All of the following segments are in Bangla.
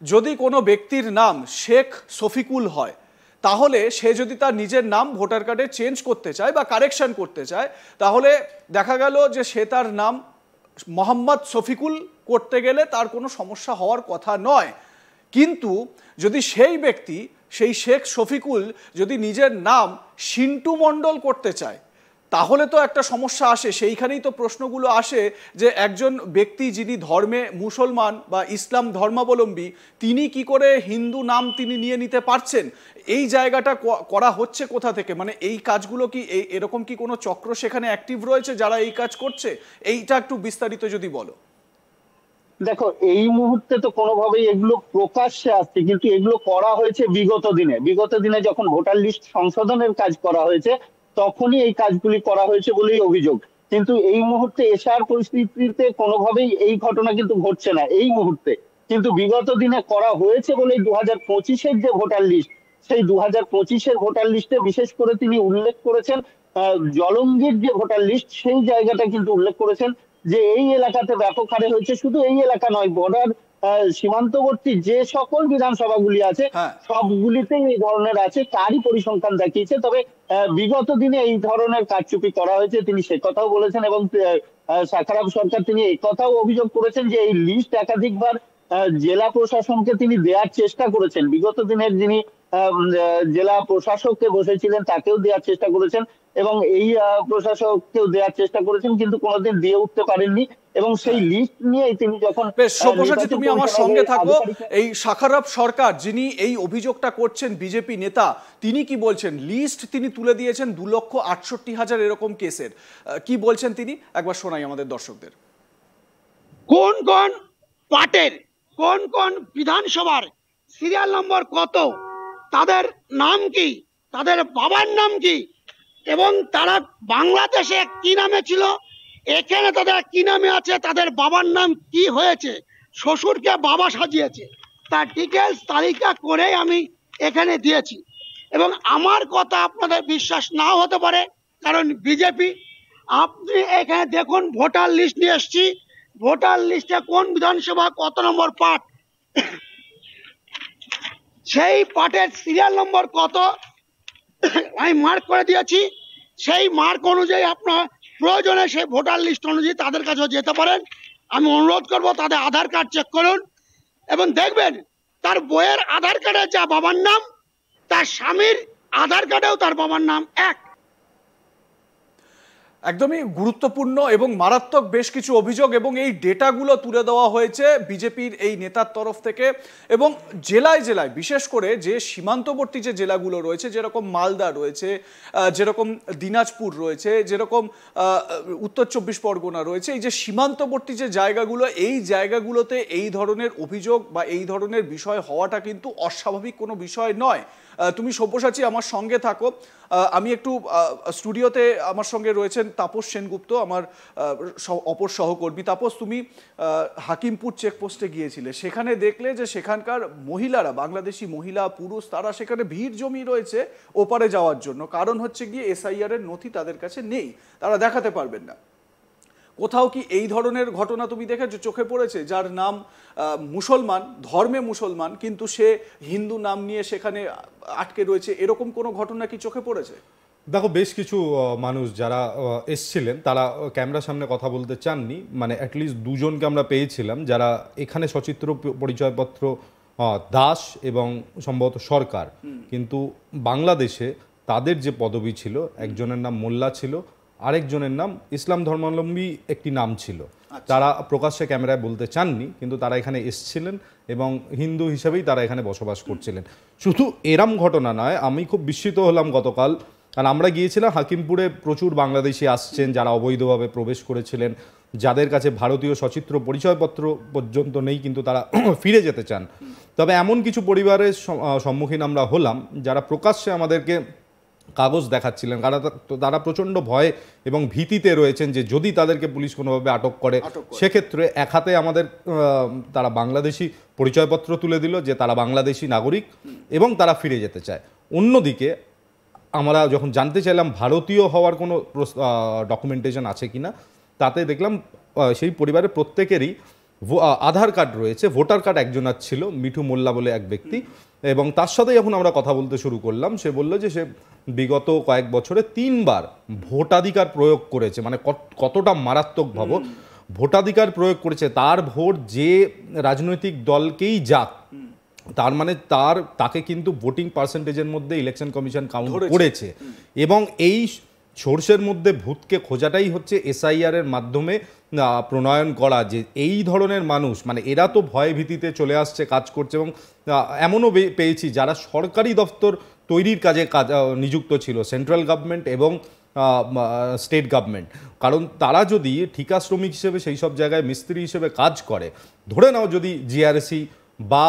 যদি কোনো ব্যক্তির নাম শেখ শফিকুল হয়, তাহলে সে যদি তার নিজের নাম ভোটার কার্ডে চেঞ্জ করতে চায় বা কারেকশন করতে চায়, তাহলে দেখা গেল যে সে তার নাম মোহাম্মদ শফিকুল করতে গেলে তার কোনো সমস্যা হওয়ার কথা নয়। কিন্তু যদি সেই ব্যক্তি, সেই শেখ শফিকুল যদি নিজের নাম সিন্টু মণ্ডল করতে চায়, তাহলে তো একটা সমস্যা আসে। সেইখানেই তো প্রশ্নগুলো আসে যে একজন ব্যক্তি যিনি ধর্মে মুসলমান বা ইসলাম ধর্মাবলম্বী, তিনি কি করে হিন্দু নাম তিনি নিয়ে নিতে পারছেন? এই জায়গাটা করা হচ্ছে কোথা থেকে? মানে এই কাজগুলো কি এরকম কি কোনো চক্র সেখানে অ্যাক্টিভ রয়েছে যারা এই কাজ করছে? এইটা একটু বিস্তারিত যদি বলো। দেখো, এই মুহূর্তে তো কোনোভাবেই এগুলো প্রকাশ্যে আসছে, কিন্তু এগুলো করা হয়েছে বিগত দিনে যখন ভোটার লিস্ট সংশোধনের কাজ করা হয়েছে, তখনই এই কাজগুলি করা হয়েছে বলেই অভিযোগ। কিন্তু এই মুহূর্তে এশার পরিস্থিতিতে কোনোভাবেই এই ঘটনা কিন্তু ঘটছে না এই মুহূর্তে। কিন্তু বিগত দিনে করা হয়েছে বলেই 2025-এর যে ভোটার লিস্ট, সেই 2025-এর ভোটার লিস্টে বিশেষ করে তিনি উল্লেখ করেছেন জলঙ্গির যে ভোটার লিস্ট, সেই জায়গাটা কিন্তু উল্লেখ করেছেন যে এই এলাকাতে ব্যাপক হারে হয়েছে। শুধু এই এলাকা নয়, বর্ডার সীমান্তবর্তী যে সকল বিধানসভাগুলি আছে সবগুলিতেই এই ধরনের আছে, তারই পরিসংখ্যান দেখিয়েছে। তবে বিগত দিনে এই ধরনের কারচুপি করা হয়েছে, তিনি সে কথাও বলেছেন। এবং সাখারাব সরকার তিনি এই কথাও অভিযোগ করেছেন যে এই লিস্ট একাধিকবার জেলা প্রশাসনকে তিনি দেওয়ার চেষ্টা করেছেন। বিগত দিনের যিনি জেলা প্রশাসককে বসেছিলেন তাকেও দেওয়ার চেষ্টা করেছেন, এবং এই প্রশাসককেও দেওয়ার চেষ্টা করেছেন, কিন্তু কোনোদিন দিয়ে উঠতে পারেননি। এবং সেই লিস্ট নিয়ে তিনি যখন তুমি আমার সঙ্গে থাকো, এই সাখারাব সরকার যিনি এই অভিযোগটা করছেন, বিজেপি নেতা, তিনি কি বলছেন? লিস্ট তিনি তুলে দিয়েছেন 2,68,000 এরকম কেসের। কি বলছেন তিনি একবার শোনাই আমাদের দর্শকদের। কোন কোন পার্টের কোন কোন বিধানসভার সিরিয়াল নম্বর কত, তাদের নাম কি, তাদের বাবার নাম কি, এবং তারা বাংলাদেশে কি নামে ছিল, এখানে তাদের কি নামে আছে, তাদের বাবার নাম কি হয়েছে, শ্বশুরকে বাবা সাজিয়েছে, তার ডিটেলস তালিকা করে আমি এখানে দিয়েছি। এবং আমার কথা আপনাদের বিশ্বাস নাও হতে পারে, কারণ বিজেপি। আপনি এখানে দেখুন, ভোটার লিস্ট নিয়ে এসছি, ভোটার লিস্টে কোন বিধানসভা কত নম্বর পার্ট, সেই পার্টের সিরিয়াল নম্বর কত আমি মার্ক করে দিয়েছি। সেই মার্ক অনুযায়ী আপনার প্রয়োজনে সেই ভোটার লিস্ট অনুযায়ী তাদের কাছেও যেতে পারেন। আমি অনুরোধ করব তাদের আধার কার্ড চেক করুন, এবং দেখবেন তার বইয়ের আধার কার্ডে যা বাবার নাম, তার স্বামীর আধার কার্ডেও তার বাবার নাম এক। একদমই গুরুত্বপূর্ণ এবং মারাত্মক বেশ কিছু অভিযোগ, এবং এই ডেটাগুলো তুলে দেওয়া হয়েছে বিজেপির এই নেতার তরফ থেকে। এবং জেলায় জেলায়, বিশেষ করে যে সীমান্তবর্তী যে জেলাগুলো রয়েছে, যেরকম মালদা রয়েছে, যেরকম দিনাজপুর রয়েছে, যেরকম উত্তর 24 পরগনা রয়েছে, এই যে সীমান্তবর্তী যে জায়গাগুলো, এই জায়গাগুলোতে এই ধরনের অভিযোগ বা এই ধরনের বিষয় হওয়াটা কিন্তু অস্বাভাবিক কোনো বিষয় নয়। তুমি সব্যসাচী আমার সঙ্গে থাকো। আমি একটু স্টুডিওতে আমার সঙ্গে রয়েছেন তাপস সেনগুপ্ত, আমার অপর সহকর্মী। তাপস, তুমি হাকিমপুর চেকপোস্টে গিয়েছিলে, সেখানে দেখলে যে সেখানকার মহিলারা, বাংলাদেশি মহিলা পুরুষ, তারা সেখানে ভিড় জমি রয়েছে ওপারে যাওয়ার জন্য। কারণ হচ্ছে গিয়ে এসআইআর এর নথি তাদের কাছে নেই, তারা দেখাতে পারবেন না। কোথাও কি এই ধরনের ঘটনা তুমি দেখেছো, চোখে পড়েছে? যার নাম মুসলমান, ধর্মে মুসলমান, কিন্তু সে হিন্দু নাম নিয়ে সেখানে আটকে রয়েছে, এরকম কোনো ঘটনা কি চোখে পড়েছে? দেখো, বেশ কিছু মানুষ যারা এসছিলেন তারা ক্যামেরার সামনে কথা বলতে চাননি। মানে অ্যাটলিস্ট দুজনকে আমরা পেয়েছিলাম যারা এখানে সচিত্র পরিচয়পত্র দাস এবং সম্ভবত সরকার, কিন্তু বাংলাদেশে তাদের যে পদবি ছিল, একজনের নাম মোল্লা ছিল, আরেকজনের নাম ইসলাম ধর্মাবলম্বী একটি নাম ছিল। তারা প্রকাশ্যে ক্যামেরায় বলতে চাননি, কিন্তু তারা এখানে এসছিলেন এবং হিন্দু হিসেবেই তারা এখানে বসবাস করছিলেন। শুধু এরম ঘটনা নয়, আমি খুব বিস্মিত হলাম গতকাল, কারণ আমরা গিয়েছিলাম হাকিমপুরে, প্রচুর বাংলাদেশি আসছেন যারা অবৈধভাবে প্রবেশ করেছিলেন, যাদের কাছে ভারতীয় সচিত্র পরিচয়পত্র পর্যন্ত নেই, কিন্তু তারা ফিরে যেতে চান। তবে এমন কিছু পরিবারের সম্মুখীন আমরা হলাম যারা প্রকাশ্যে আমাদেরকে কাগজ দেখাচ্ছিলেন, কারণ তারা প্রচণ্ড ভয় এবং ভীতিতে রয়েছেন যে যদি তাদেরকে পুলিশ কোনোভাবে আটক করে, সেক্ষেত্রে এক হাতে আমাদের তারা বাংলাদেশি পরিচয়পত্র তুলে দিল যে তারা বাংলাদেশি নাগরিক এবং তারা ফিরে যেতে চায়। অন্যদিকে আমরা যখন জানতে চাইলাম ভারতীয় হওয়ার কোনো ডকুমেন্টেশন আছে কিনা, তাতে দেখলাম সেই পরিবারের প্রত্যেকেরই আধার কার্ড রয়েছে, ভোটার কার্ড একজনের ছিল, মিঠু মোল্লা বলে এক ব্যক্তি, এবং তার সাথে যখন আমরা কথা বলতে শুরু করলাম সে বলল যে সে বিগত কয়েক বছরে 3বার ভোটাধিকার প্রয়োগ করেছে। মানে কতটা মারাত্মক ভাব, ভোটাধিকার প্রয়োগ করেছে। তার ভোট যে রাজনৈতিক দলকেই যাক, তার মানে তাকে কিন্তু ভোটিং পার্সেন্টেজের মধ্যে ইলেকশন কমিশন কাউন্ট করেছে। এবং এই সোর্সের মধ্যে ভূতকে খোঁজাটাই হচ্ছে এসআইআর এর মাধ্যমে প্রণয়ন করা, যে এই ধরনের মানুষ, মানে এরা তো ভয় ভীতিতে চলে আসছে, কাজ করছে। এবং এমনও পেয়েছি যারা সরকারি দপ্তর তৈরির কাজে নিযুক্ত ছিল, সেন্ট্রাল গভর্নমেন্ট এবং স্টেট গভর্নমেন্ট। কারণ তারা যদি ঠিকা শ্রমিক হিসেবে সেই সব জায়গায় মিস্ত্রি হিসেবে কাজ করে, ধরে নাও যদি জিআরএসি বা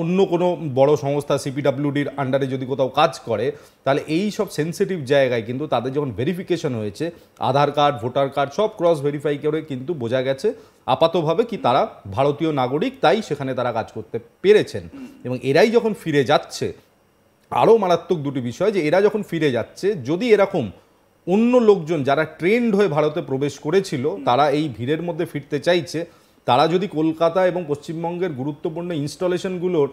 অন্য কোনো বড় সংস্থা সিপিডাব্লিউডির আন্ডারে যদি কোথাও কাজ করে, তাহলে এই সব সেন্সিটিভ জায়গায় কিন্তু তাদের যখন ভেরিফিকেশন হয়েছে, আধার কার্ড, ভোটার কার্ড সব ক্রস ভেরিফাই করে কিন্তু বোঝা গেছে আপাতভাবে কি তারা ভারতীয় নাগরিক, তাই সেখানে তারা কাজ করতে পেরেছেন। এবং এরাই যখন ফিরে যাচ্ছে, আরও মারাত্মক দুটি বিষয়, যে এরা যখন ফিরে যাচ্ছে, যদি এরকম অন্য লোকজন যারা ট্রেন্ড হয়ে ভারতে প্রবেশ করেছিল তারা এই ভিড়ের মধ্যে ফিরতে চাইছে, তারা যদি কলকাতা এবং পশ্চিমবঙ্গের গুরুত্বপূর্ণ ইনস্টলেশনগুলোর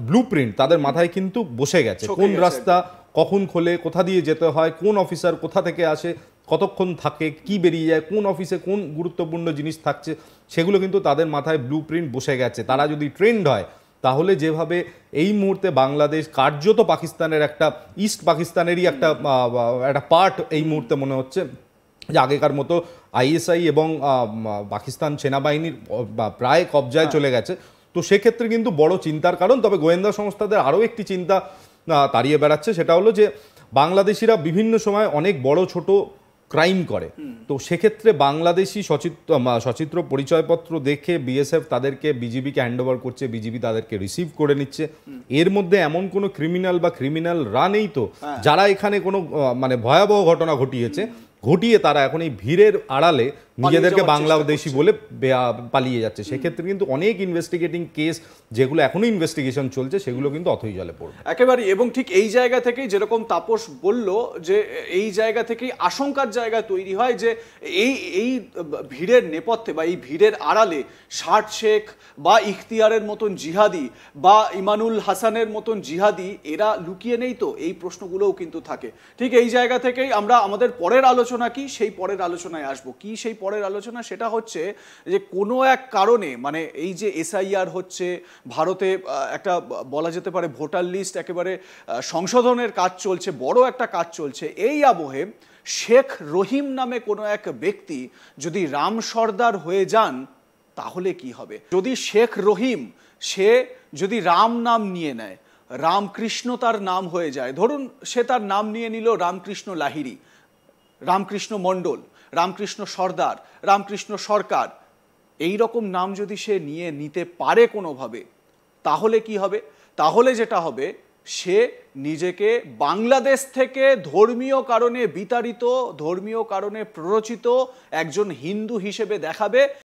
ব্লুপ্রিন্ট তাদের মাথায় কিন্তু বসে গেছে, কোন রাস্তা কখন খোলে, কোথা দিয়ে যেতে হয়, কোন অফিসার কোথা থেকে আসে, কতক্ষণ থাকে, কি বেরিয়ে যায়, কোন অফিসে কোন গুরুত্বপূর্ণ জিনিস থাকছে, সেগুলো কিন্তু তাদের মাথায় ব্লুপ্রিন্ট বসে গেছে। তারা যদি ট্রেন্ড হয়, তাহলে যেভাবে এই মুহূর্তে বাংলাদেশ কার্যত পাকিস্তানের একটা, ইস্ট পাকিস্তানেরই একটা পার্ট এই মুহূর্তে মনে হচ্ছে, যে আগেকার মতো আইএসআই এবং পাকিস্তান সেনাবাহিনীর প্রায় কবজায় চলে গেছে। তো সেক্ষেত্রে কিন্তু বড় চিন্তার কারণ। তবে গোয়েন্দা সংস্থাদের আরও একটি চিন্তা তাড়িয়ে বেড়াচ্ছে, সেটা হলো যে বাংলাদেশিরা বিভিন্ন সময় অনেক বড় ছোট ক্রাইম করে। তো সেক্ষেত্রে বাংলাদেশি সচিত্র পরিচয়পত্র দেখে বিএসএফ তাদেরকে বিজিবিকে হ্যান্ডওভার করছে, বিজিবি তাদেরকে রিসিভ করে নিচ্ছে। এর মধ্যে এমন কোনো ক্রিমিনাল বা ক্রিমিনালরা নেই তো যারা এখানে কোনো মানে ভয়াবহ ঘটনা ঘটিয়ে তারা এখন এই ভিড়ের আড়ালে নিজেদেরকে বাংলাদেশি বলে পালিয়ে যাচ্ছে। সেক্ষেত্রে কিন্তু অনেক ইনভেস্টিগেটিং কেস যেগুলো এখনো ইনভেস্টিগেশন চলছে, সেগুলো কিন্তু অথই জলে পড়বে একেবারে। এবং ঠিক এই জায়গা থেকেই যেরকম তাপস বলল, যে এই জায়গা থেকেই আশঙ্কার জায়গা তৈরি হয় যে এই ভিড়ের নেপথ্যে বা এই ভিড়ের আড়ালে ষাট শেখ বা ইখতিয়ারের মতন জিহাদি বা ইমানুল হাসানের মতন জিহাদি এরা লুকিয়ে নেই তো, এই প্রশ্নগুলোও কিন্তু থাকে। ঠিক এই জায়গা থেকেই আমরা আমাদের পরের আলোচনা কি, সেই পরের আলোচনায় আসবো। কি সেই পরের আলোচনা, সেটা হচ্ছে যে কোনো এক কারণে, মানে এই যে এসআইআর হচ্ছে ভারতে, একটা বলা যেতে পারে ভোটার লিস্ট একেবারে সংশোধনের কাজ চলছে, বড় একটা কাজ চলছে। এই আবহে শেখ রহিম নামে কোনো এক ব্যক্তি যদি রাম সর্দার হয়ে যান, তাহলে কি হবে? যদি শেখ রহিম সে যদি রাম নাম নিয়ে নেয়, রামকৃষ্ণ তার নাম হয়ে যায়, ধরুন সে তার নাম নিয়ে নিল রামকৃষ্ণ লাহিড়ী, রামকৃষ্ণ মণ্ডল, রামকৃষ্ণ সর্দার, রামকৃষ্ণ সরকার, এই রকম নাম যদি সে নিতে পারে কোনোভাবে, তাহলে কি হবে? তাহলে যেটা হবে, সে নিজেকে বাংলাদেশ থেকে ধর্মীয় কারণে বিতাড়িত, ধর্মীয় কারণে প্ররোচিত একজন হিন্দু হিসেবে দেখাবে।